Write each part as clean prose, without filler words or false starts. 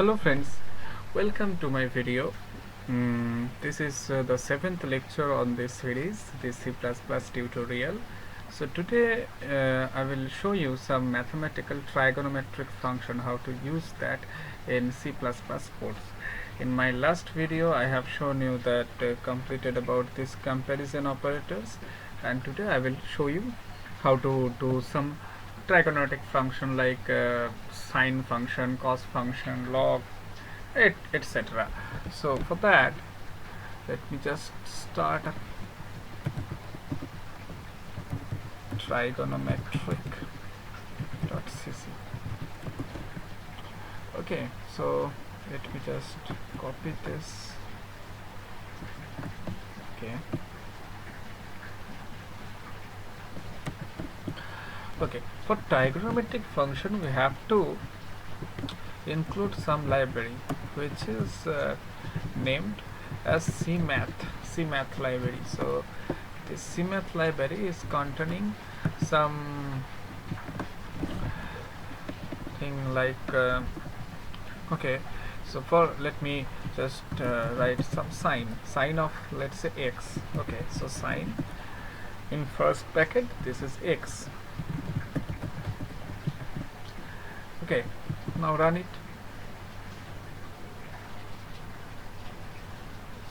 Hello friends, welcome to my video. This is the 7th lecture on this series, this C++ tutorial. So today I will show you some mathematical trigonometric function, how to use that in C++ codes. In my last video I have shown you that completed about this comparison operators, and today I will show you how to do some trigonometric function like sine function, cos function, log, etc. So for that, let me just start a trigonometric.cc. Okay, so let me just copy this. Okay, for trigonometric function we have to include some library which is named as cmath library. So this cmath library is containing some thing like okay, so for let me just write some sine of, let's say, x. Okay, so sine in first bracket, this is x. Okay, now run it.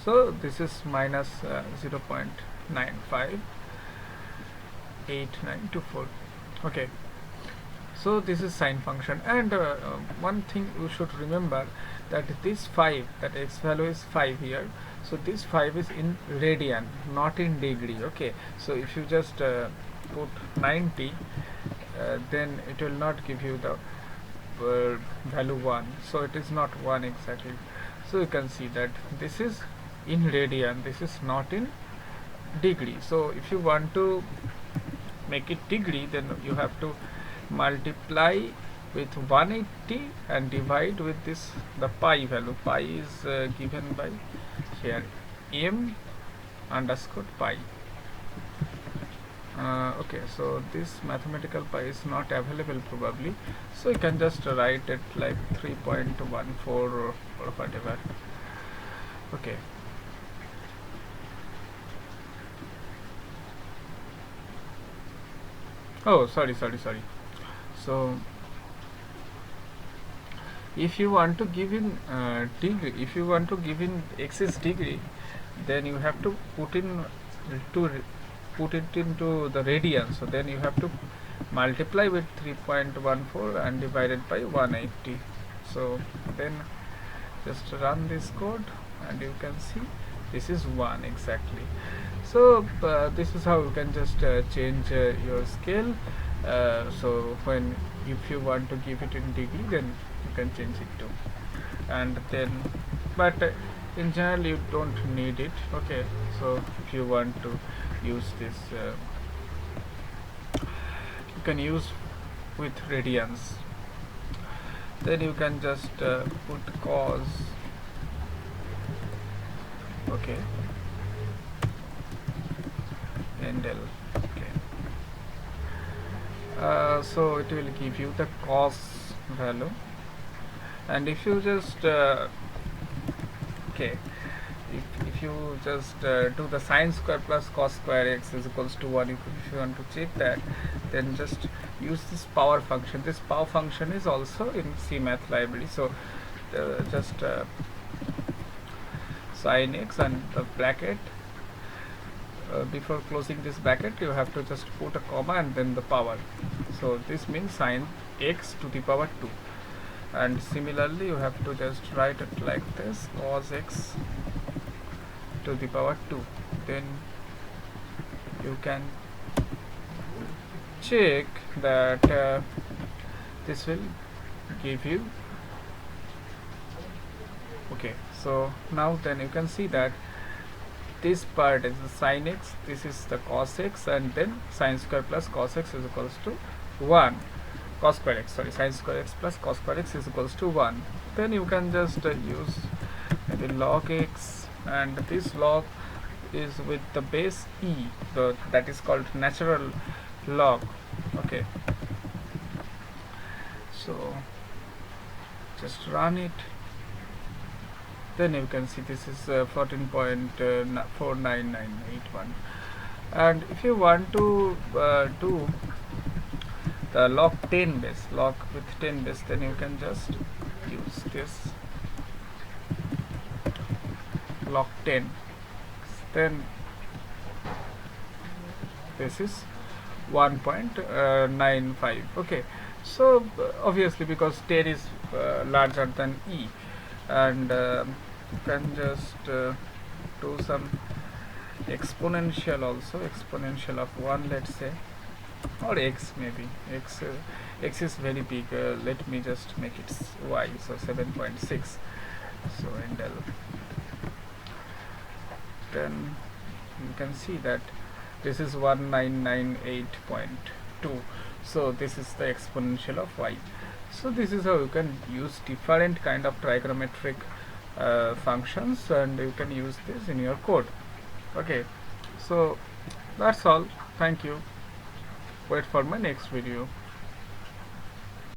So this is minus 0.958924. Okay, so this is sine function, and one thing you should remember, that this 5, that x value is 5 here, so this 5 is in radian, not in degree. Okay, so if you just put 90, then it will not give you the value 1, so it is not 1 exactly. So you can see that this is in radian, this is not in degree. So if you want to make it degree, then you have to multiply with 180 and divide with this, the pi value. Pi is given by here m underscore pi. Okay, so this mathematical pi is not available probably, so you can just write it like 3.14 or whatever. Okay, oh sorry. So if you want to give in degree, if you want to give in x is degree, then you have to put it into the radian. So then you have to multiply with 3.14 and divided by 180. So then just run this code and you can see this is 1 exactly. So this is how you can just change your scale. So when, if you want to give it in degree, then you can change it too. And then, but in general you don't need it. Okay, so if you want to use this, you can use with radians. Then you can just put cos. Okay, and L. Okay, so it will give you the cos value. And if you just okay, if you just do the sine square plus cos square x is equals to 1, if you want to check that, then just use this power function. This power function is also in cmath library. So just sine x and the bracket, before closing this bracket you have to just put a comma and then the power. So this means sine x to the power 2. And similarly you have to just write it like this, cos x to the power 2. Then you can check that this will give you. Okay, so now then you can see that this part is the sine x, this is the cos x, and then sine square plus cos x is equals to 1. Cos square x, sorry, sine square x plus cos square x is equals to 1. Then you can just use maybe log x, and this log is with the base e, that is called natural log. Okay, so just run it then you can see this is 14.49981. And if you want to do the log 10 base, log with 10 base, then you can just use this log 10, then this is 1.95. okay, so obviously because 10 is larger than e, and you can just do some exponential also, exponential of 1, let's say, or x, maybe x x is very big, let me just make it y, so 7.6, so and L. Then you can see that this is 1998.2, so this is the exponential of y. So this is how you can use different kind of trigonometric functions, and you can use this in your code. Okay, so that's all. Thank you. Wait for my next video.